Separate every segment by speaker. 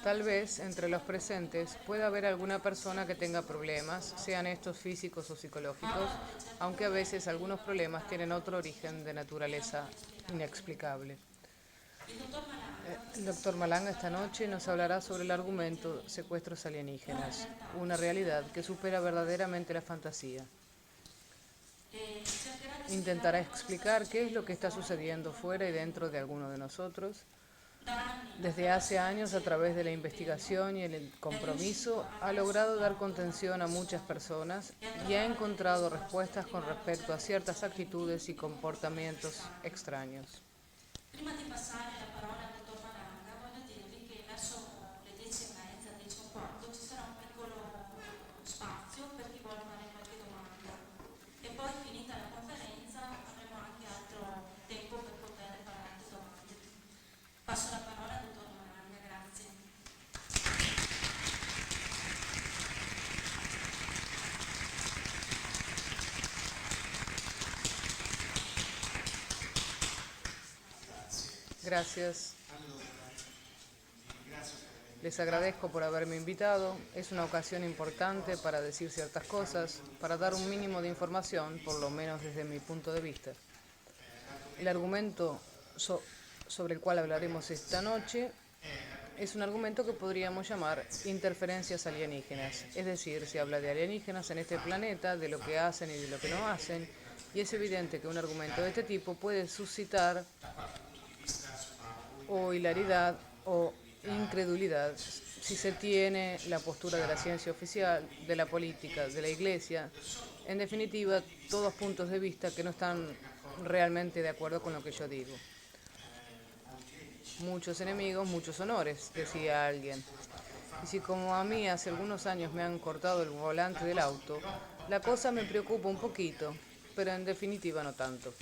Speaker 1: Tal vez entre los presentes pueda haber alguna persona que tenga problemas, sean estos físicos o psicológicos, aunque a veces algunos problemas tienen otro origen de naturaleza inexplicable. El doctor Malanga esta noche nos hablará sobre el argumento secuestros alienígenas, una realidad que supera verdaderamente la fantasía. Intentará explicar qué es lo que está sucediendo fuera y dentro de alguno de nosotros. Desde hace años, a través de la investigación y el compromiso, ha logrado dar contención a muchas personas y ha encontrado respuestas con respecto a ciertas actitudes y comportamientos extraños.
Speaker 2: Prima di passare la parola al dottor Malanga, voglio dirvi che verso le 10:30, 10:15, ci sarà un piccolo spazio per chi vuole fare qualche domanda. E poi, finita la conferenza, avremo anche altro tempo per poter fare altre domande. Passo la parola al dottor Malanga, grazie.
Speaker 1: Gracias. Les agradezco por haberme invitado. Es una ocasión importante para decir ciertas cosas, para dar un mínimo de información, por lo menos desde mi punto de vista. El argumento sobre el cual hablaremos esta noche es un argumento que podríamos llamar interferencias alienígenas. Es decir, se habla de alienígenas en este planeta, de lo que hacen y de lo que no hacen, y es evidente que un argumento de este tipo puede suscitar o hilaridad o incredulidad si se tiene la postura de la ciencia oficial, de la política, de la iglesia, en definitiva, todos puntos de vista que no están realmente de acuerdo con lo que yo digo. Muchos enemigos, muchos honores, decía alguien. Y si como a mí hace algunos años me han cortado el volante del auto, la cosa me preocupa un poquito, pero en definitiva no tanto.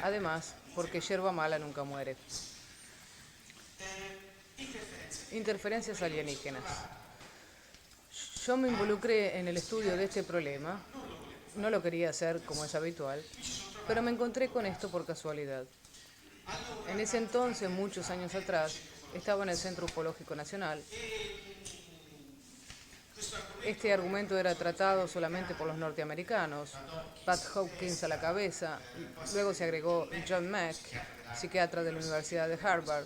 Speaker 1: Además, porque yerba mala nunca muere. Interferencias alienígenas. Yo me involucré en el estudio de este problema, no lo quería hacer como es habitual, pero me encontré con esto por casualidad. En ese entonces, muchos años atrás, estaba en el Centro Ufológico Nacional. Este argumento era tratado solamente por los norteamericanos, Pat Hopkins a la cabeza, luego se agregó John Mack, psiquiatra de la Universidad de Harvard.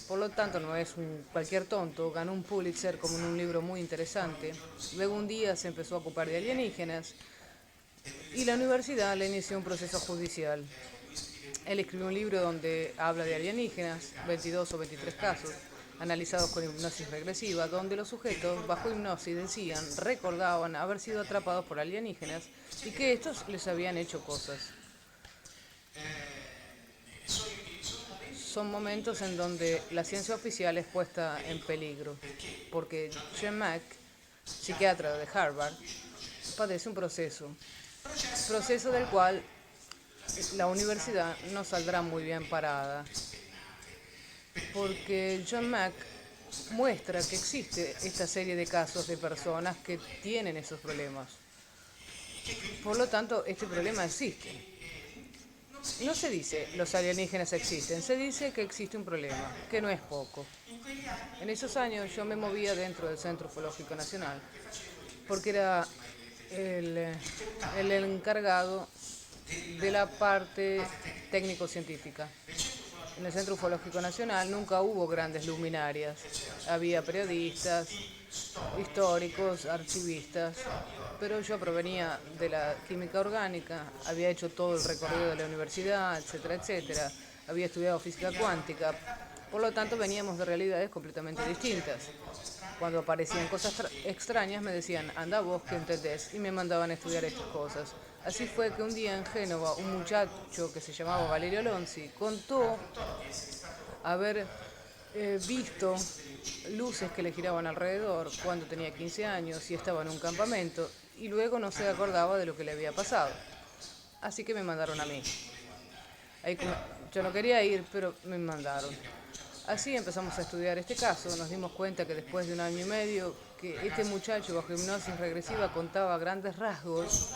Speaker 1: Por lo tanto, no es cualquier tonto, ganó un Pulitzer como en un libro muy interesante. Luego un día se empezó a ocupar de alienígenas y la universidad le inició un proceso judicial. Él escribió un libro donde habla de alienígenas, 22 o 23 casos, analizados con hipnosis regresiva, donde los sujetos bajo hipnosis decían, recordaban haber sido atrapados por alienígenas y que estos les habían hecho cosas. Son momentos en donde la ciencia oficial es puesta en peligro, porque John Mack, psiquiatra de Harvard, padece un proceso del cual la universidad no saldrá muy bien parada, porque John Mack muestra que existe esta serie de casos de personas que tienen esos problemas. Por lo tanto, este problema existe. No se dice los alienígenas existen, se dice que existe un problema, que no es poco. En esos años yo me movía dentro del Centro Ufológico Nacional, porque era el encargado de la parte técnico-científica. En el Centro Ufológico Nacional nunca hubo grandes luminarias. Había periodistas, históricos, archivistas, pero yo provenía de la química orgánica, había hecho todo el recorrido de la universidad, etcétera, etcétera. Había estudiado física cuántica, por lo tanto veníamos de realidades completamente distintas. Cuando aparecían cosas extrañas me decían, anda vos que entendés, y me mandaban a estudiar estas cosas. Así fue que un día en Génova un muchacho que se llamaba Valerio Lonzi contó haber visto luces que le giraban alrededor cuando tenía 15 años y estaba en un campamento y luego no se acordaba de lo que le había pasado. Así que me mandaron a mí. Yo no quería ir, pero me mandaron. Así empezamos a estudiar este caso, nos dimos cuenta que después de un año y medio que este muchacho bajo hipnosis regresiva contaba a grandes rasgos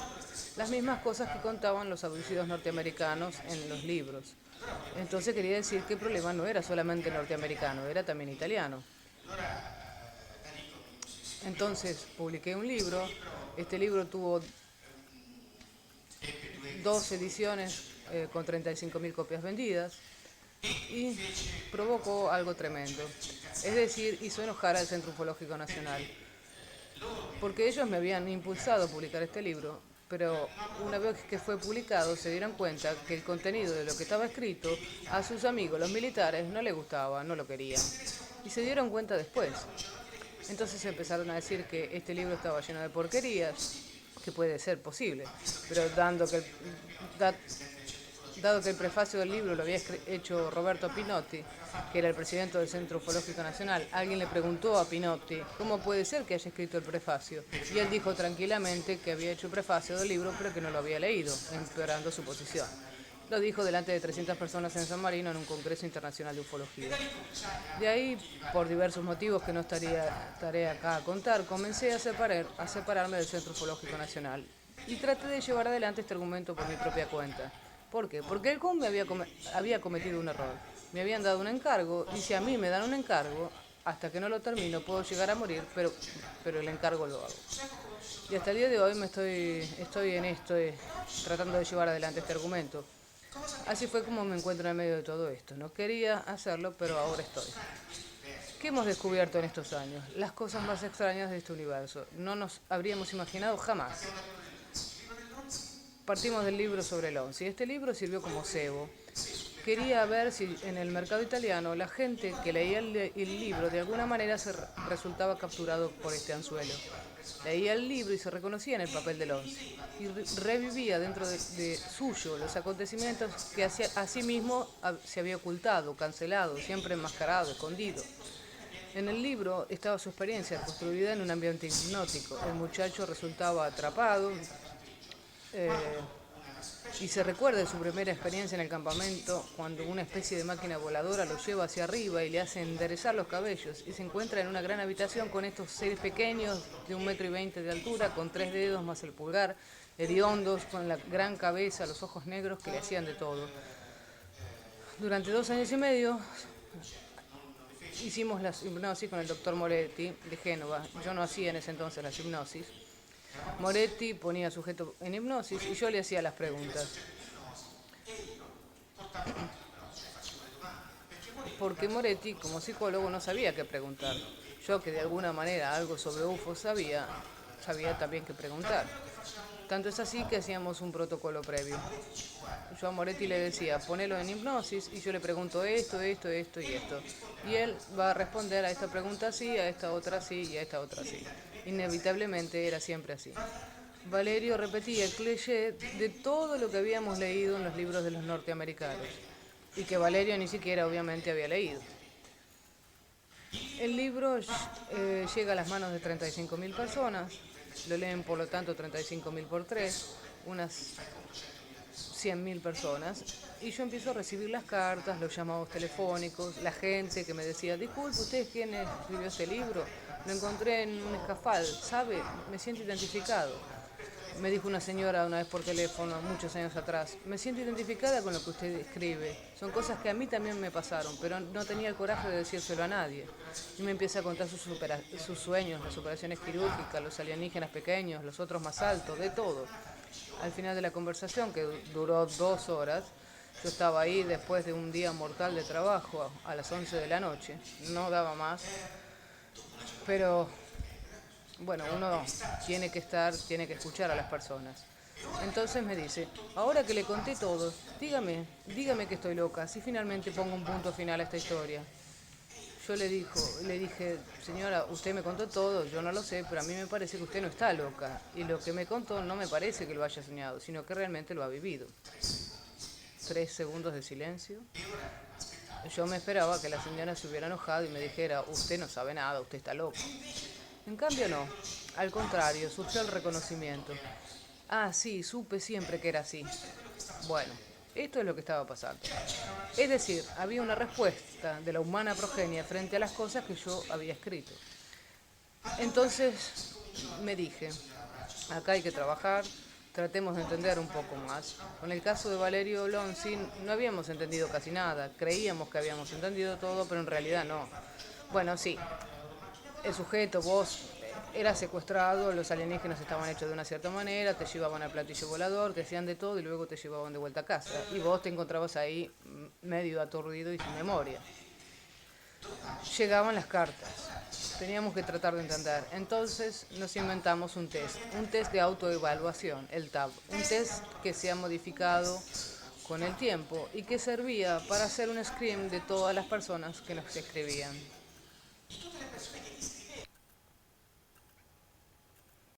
Speaker 1: las mismas cosas que contaban los abducidos norteamericanos en los libros. Entonces quería decir que el problema no era solamente norteamericano, era también italiano. Entonces publiqué un libro. Este libro tuvo 2 ediciones con 35.000 copias vendidas y provocó algo tremendo. Es decir, hizo enojar al Centro Ufológico Nacional, porque ellos me habían impulsado a publicar este libro, pero una vez que fue publicado se dieron cuenta que el contenido de lo que estaba escrito a sus amigos, los militares, no les gustaba, no lo querían. Y se dieron cuenta después. Entonces empezaron a decir que este libro estaba lleno de porquerías, que puede ser posible, pero dado que el prefacio del libro lo había hecho Roberto Pinotti, que era el presidente del Centro Ufológico Nacional, alguien le preguntó a Pinotti cómo puede ser que haya escrito el prefacio, y él dijo tranquilamente que había hecho el prefacio del libro pero que no lo había leído, empeorando su posición. Lo dijo delante de 300 personas en San Marino en un congreso internacional de ufología. De ahí, por diversos motivos que no estaré acá a contar, comencé a separarme del Centro Ufológico Nacional y traté de llevar adelante este argumento por mi propia cuenta. ¿Por qué? Porque el CUM había cometido un error. Me habían dado un encargo y si a mí me dan un encargo, hasta que no lo termino puedo llegar a morir, pero el encargo lo hago. Y hasta el día de hoy estoy en esto, tratando de llevar adelante este argumento. Así fue como me encuentro en medio de todo esto. No quería hacerlo, pero ahora estoy. ¿Qué hemos descubierto en estos años? Las cosas más extrañas de este universo. No nos habríamos imaginado jamás. Partimos del libro sobre el ONCI. Este libro sirvió como cebo. Quería ver si en el mercado italiano la gente que leía el libro de alguna manera se resultaba capturado por este anzuelo. Leía el libro y se reconocía en el papel del ONCI. Y revivía dentro de suyo los acontecimientos que a sí mismo se había ocultado, cancelado, siempre enmascarado, escondido. En el libro estaba su experiencia construida en un ambiente hipnótico. El muchacho resultaba atrapado y se recuerda de su primera experiencia en el campamento cuando una especie de máquina voladora lo lleva hacia arriba y le hace enderezar los cabellos y se encuentra en una gran habitación con estos seres pequeños de 1,20 m de altura, con 3 dedos más el pulgar, hediondos, con la gran cabeza, los ojos negros que le hacían de todo. Durante 2 años y medio hicimos la hipnosis con el doctor Moretti de Génova. Yo no hacía en ese entonces las hipnosis. Moretti ponía sujeto en hipnosis y yo le hacía las preguntas. Porque Moretti, como psicólogo, no sabía qué preguntar. Yo, que de alguna manera algo sobre UFO sabía también qué preguntar. Tanto es así que hacíamos un protocolo previo. Yo a Moretti le decía, ponelo en hipnosis, y yo le pregunto esto y esto. Y él va a responder a esta pregunta sí, a esta otra sí y a esta otra sí. Inevitablemente era siempre así. Valerio repetía el cliché de todo lo que habíamos leído en los libros de los norteamericanos, y que Valerio ni siquiera obviamente había leído. El libro llega a las manos de 35.000 personas, lo leen por lo tanto 35.000 por 3, unas 100.000 personas, y yo empiezo a recibir las cartas, los llamados telefónicos, la gente que me decía, disculpe, ¿usted es quien escribió este libro? Lo encontré en un escafal, ¿sabe? Me siento identificado. Me dijo una señora una vez por teléfono, muchos años atrás, me siento identificada con lo que usted escribe. Son cosas que a mí también me pasaron, pero no tenía el coraje de decírselo a nadie. Y me empieza a contar sus sueños, las operaciones quirúrgicas, los alienígenas pequeños, los otros más altos, de todo. Al final de la conversación, que duró 2 horas, yo estaba ahí después de un día mortal de trabajo, a las 11 de la noche, no daba más. Pero, bueno, uno tiene que escuchar a las personas. Entonces me dice, ahora que le conté todo, dígame que estoy loca, si finalmente pongo un punto final a esta historia. Yo le dije, señora, usted me contó todo, yo no lo sé, pero a mí me parece que usted no está loca. Y lo que me contó no me parece que lo haya soñado, sino que realmente lo ha vivido. 3 segundos de silencio. Yo me esperaba que la señora se hubiera enojado y me dijera, usted no sabe nada, usted está loco. En cambio no, al contrario, surgió el reconocimiento. Ah, sí, supe siempre que era así. Bueno, esto es lo que estaba pasando. Es decir, había una respuesta de la humana progenie frente a las cosas que yo había escrito. Entonces me dije, acá hay que trabajar, tratemos de entender un poco más. Con el caso de Valerio Lonzi no habíamos entendido casi nada, creíamos que habíamos entendido todo, pero en realidad no. Bueno, sí, el sujeto, vos eras secuestrado, los alienígenas estaban hechos de una cierta manera, te llevaban al platillo volador, te hacían de todo y luego te llevaban de vuelta a casa. Y vos te encontrabas ahí medio aturdido y sin memoria. Llegaban las cartas, teníamos que tratar de entender. Entonces nos inventamos un test de autoevaluación, el TAB, un test que se ha modificado con el tiempo y que servía para hacer un screen de todas las personas que nos escribían.